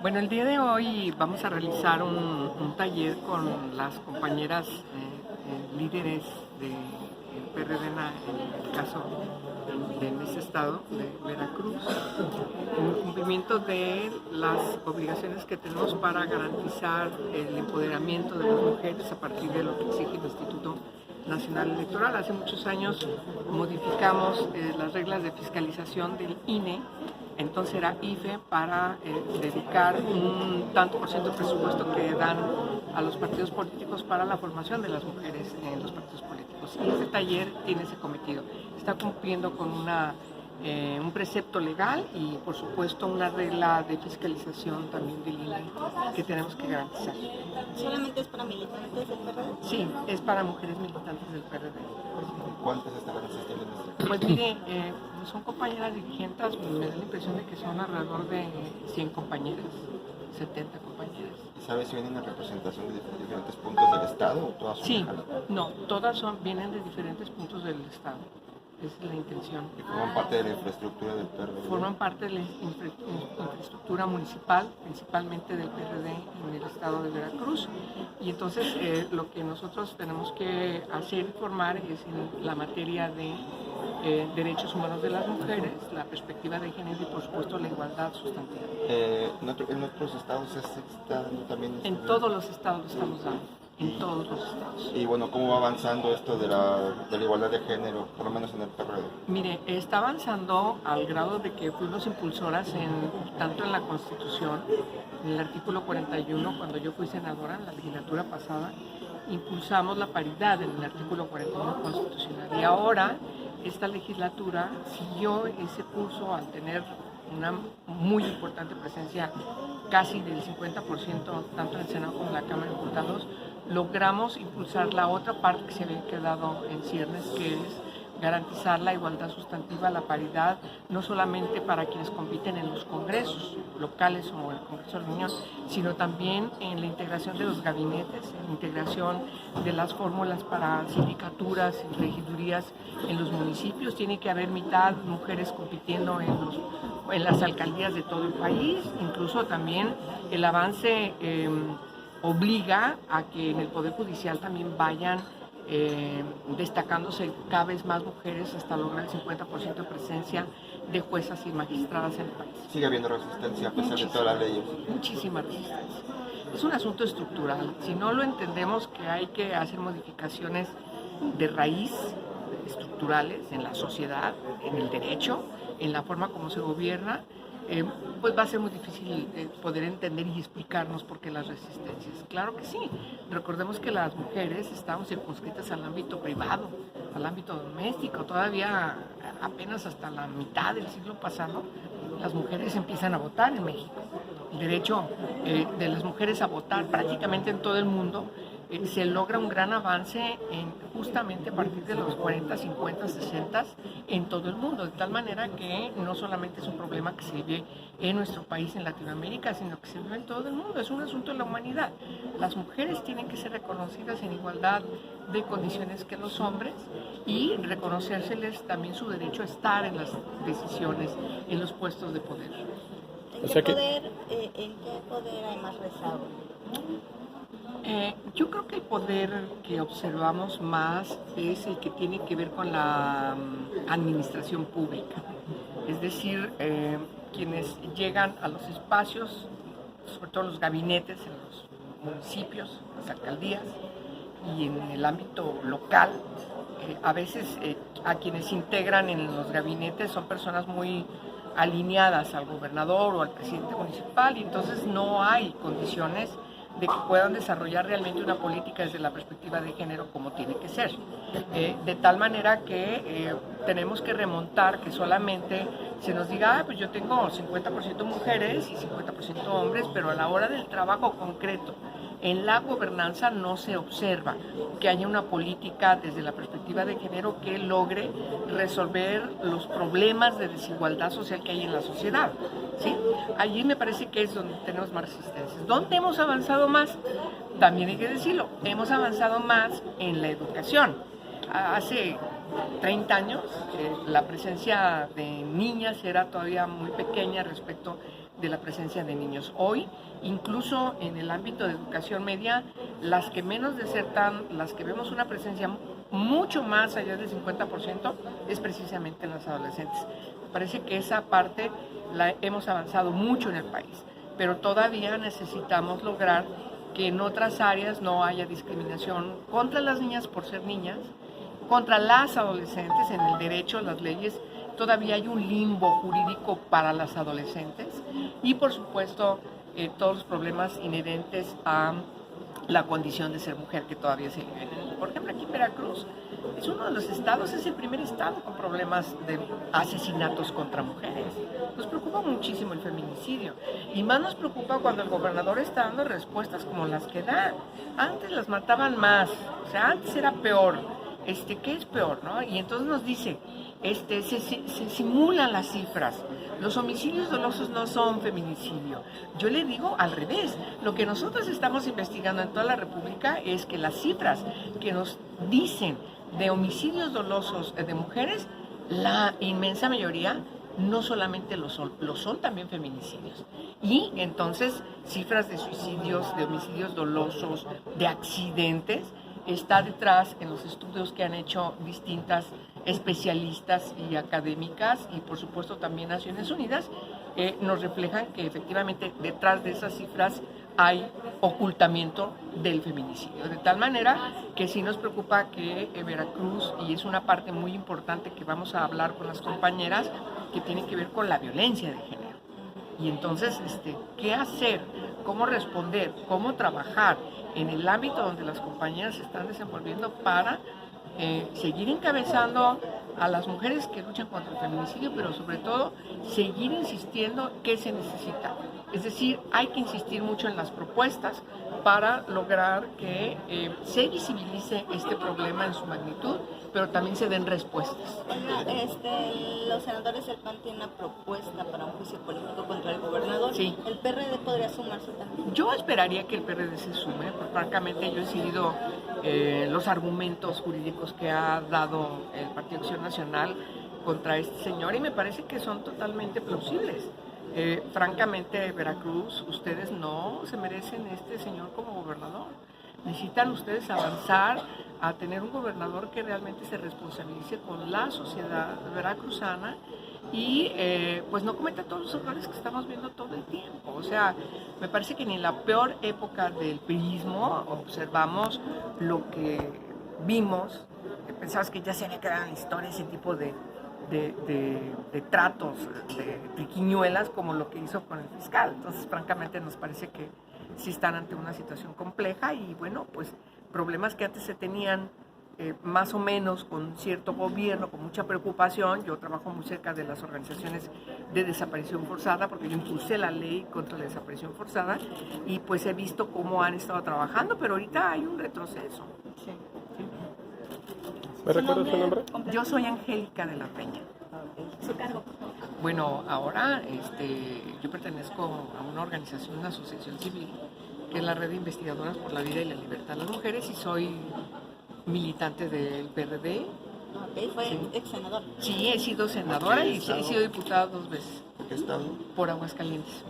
Bueno, el día de hoy vamos a realizar un taller con las compañeras líderes del PRD en el caso de este estado de Veracruz, en cumplimiento de las obligaciones que tenemos para garantizar el empoderamiento de las mujeres a partir de lo que exige el Instituto Nacional Electoral. Hace muchos años modificamos las reglas de fiscalización del INE, entonces era IFE, para dedicar un tanto por ciento del presupuesto que dan a los partidos políticos para la formación de las mujeres en los partidos políticos. Y este taller tiene ese cometido. Está cumpliendo con un precepto legal y, por supuesto, una regla de fiscalización también del INE que tenemos que garantizar. ¿Solamente es para militantes del PRD? Sí, es para mujeres militantes del PRD. ¿Cuántas estarán asistiendo en este? Pues mire, son compañeras dirigentes, me da la impresión de que son alrededor de 100 compañeras, 70 compañeras. ¿Sabes si vienen en representación de diferentes puntos del estado o todas son Sí, locales? no, todas vienen de diferentes puntos del estado. Esa es la intención. ¿Y forman parte de la infraestructura del PRD? Forman parte de la infraestructura municipal, principalmente del PRD en el estado de Veracruz. Y entonces lo que nosotros tenemos que hacer y formar es en la materia de derechos humanos de las mujeres, la perspectiva de género y, por supuesto, la igualdad sustantiva. ¿En otros estados se está dando también? En todos los estados lo estamos dando. En todos los estados. Y bueno, ¿cómo va avanzando esto de la igualdad de género, por lo menos en el PRD? Mire, está avanzando al grado de que fuimos impulsoras tanto en la Constitución, en el artículo 41, cuando yo fui senadora en la legislatura pasada, impulsamos la paridad en el artículo 41 constitucional. Y ahora esta legislatura siguió ese curso al tener una muy importante presencia, casi del 50%, tanto en el Senado como en la Cámara de Diputados. Logramos impulsar la otra parte que se había quedado en ciernes, que es garantizar la igualdad sustantiva, la paridad, no solamente para quienes compiten en los congresos locales o el Congreso de la Unión, sino también en la integración de los gabinetes, en la integración de las fórmulas para sindicaturas y regidurías en los municipios. Tiene que haber mitad mujeres compitiendo en las alcaldías de todo el país. Incluso también el avance obliga a que en el Poder Judicial también vayan destacándose cada vez más mujeres hasta lograr el 50% de presencia de juezas y magistradas en el país. ¿Sigue habiendo resistencia a pesar de todas las leyes? Muchísima resistencia. Es un asunto estructural. Si no lo entendemos, que hay que hacer modificaciones de raíz, estructurales, en la sociedad, en el derecho, en la forma como se gobierna, pues va a ser muy difícil poder entender y explicarnos por qué las resistencias. Claro que sí. Recordemos que las mujeres estamos circunscritas al ámbito privado, al ámbito doméstico. Todavía apenas hasta la mitad del siglo pasado las mujeres empiezan a votar en México. El derecho de las mujeres a votar prácticamente en todo el mundo se logra un gran avance justamente a partir de los 40, 50, 60 en todo el mundo, de tal manera que no solamente es un problema que se vive en nuestro país, en Latinoamérica, sino que se vive en todo el mundo. Es un asunto de la humanidad. Las mujeres tienen que ser reconocidas en igualdad de condiciones que los hombres y reconocérseles también su derecho a estar en las decisiones, en los puestos de poder. ¿En qué poder hay más rezago? Yo creo que el poder que observamos más es el que tiene que ver con la administración pública, es decir, quienes llegan a los espacios, sobre todo los gabinetes en los municipios, las alcaldías y en el ámbito local. A veces a quienes integran en los gabinetes son personas muy alineadas al gobernador o al presidente municipal, y entonces no hay condiciones de que puedan desarrollar realmente una política desde la perspectiva de género como tiene que ser. De tal manera que tenemos que remontar que solamente se nos diga, pues yo tengo 50% mujeres y 50% hombres, pero a la hora del trabajo concreto, en la gobernanza no se observa que haya una política desde la perspectiva de género que logre resolver los problemas de desigualdad social que hay en la sociedad, ¿sí? Allí me parece que es donde tenemos más resistencias. ¿Dónde hemos avanzado más? También hay que decirlo, hemos avanzado más en la educación. Hace 30 años la presencia de niñas era todavía muy pequeña respecto de la presencia de niños. Hoy, incluso en el ámbito de educación media, las que menos desertan, las que vemos una presencia mucho más allá del 50%, es precisamente en las adolescentes. Parece que esa parte la hemos avanzado mucho en el país, pero todavía necesitamos lograr que en otras áreas no haya discriminación contra las niñas por ser niñas, contra las adolescentes. En el derecho, las leyes, todavía hay un limbo jurídico para las adolescentes y, por supuesto, todos los problemas inherentes a la condición de ser mujer que todavía se viven. Por ejemplo, aquí en Veracruz es uno de los estados, es el primer estado con problemas de asesinatos contra mujeres. Nos preocupa muchísimo el feminicidio y más nos preocupa cuando el gobernador está dando respuestas como las que da. Antes las mataban más, o sea, antes era peor. ¿Qué es peor, no? Y entonces nos dice, se simulan las cifras. Los homicidios dolosos no son feminicidio. Yo le digo al revés. Lo que nosotros estamos investigando en toda la República es que las cifras que nos dicen de homicidios dolosos de mujeres, la inmensa mayoría no solamente lo son también feminicidios. Y entonces cifras de suicidios, de homicidios dolosos, de accidentes, está detrás en los estudios que han hecho distintas especialistas y académicas y por supuesto también Naciones Unidas, nos reflejan que efectivamente detrás de esas cifras hay ocultamiento del feminicidio. De tal manera que sí nos preocupa que Veracruz, y es una parte muy importante que vamos a hablar con las compañeras, que tiene que ver con la violencia de género. Y entonces, ¿qué hacer? ¿Cómo responder? ¿Cómo trabajar en el ámbito donde las compañeras se están desenvolviendo para seguir encabezando a las mujeres que luchan contra el feminicidio, pero sobre todo seguir insistiendo que se necesita? Es decir, hay que insistir mucho en las propuestas para lograr que se visibilice este problema en su magnitud, pero también se den respuestas. Los senadores del PAN tienen una propuesta para un juicio político contra el gobernador. Sí. ¿El PRD podría sumarse también? Yo esperaría que el PRD se sume, porque francamente yo he seguido los argumentos jurídicos que ha dado el Partido Acción Nacional contra este señor y me parece que son totalmente plausibles. Francamente, Veracruz, ustedes no se merecen este señor como gobernador. Necesitan ustedes avanzar a tener un gobernador que realmente se responsabilice con la sociedad veracruzana y pues no cometa todos los errores que estamos viendo todo el tiempo. O sea, me parece que ni en la peor época del priismo observamos lo que vimos, que pensabas que ya se había quedado en la historia ese tipo de tratos, de triquiñuelas como lo que hizo con el fiscal. Entonces, francamente, nos parece que sí están ante una situación compleja y, bueno, pues problemas que antes se tenían más o menos con cierto gobierno, con mucha preocupación. Yo trabajo muy cerca de las organizaciones de desaparición forzada porque yo impulsé la ley contra la desaparición forzada y pues he visto cómo han estado trabajando, pero ahorita hay un retroceso. Sí. ¿Me recuerdas su nombre? Yo soy Angélica de la Peña. ¿Su cargo? Bueno, ahora yo pertenezco a una organización, una asociación civil, que es la Red de Investigadoras por la Vida y la Libertad de las Mujeres, y soy militante del PRD. ¿Fue ex senador? Sí, he sido senadora y he sido diputada 2 veces. ¿De qué estado? Por Aguascalientes.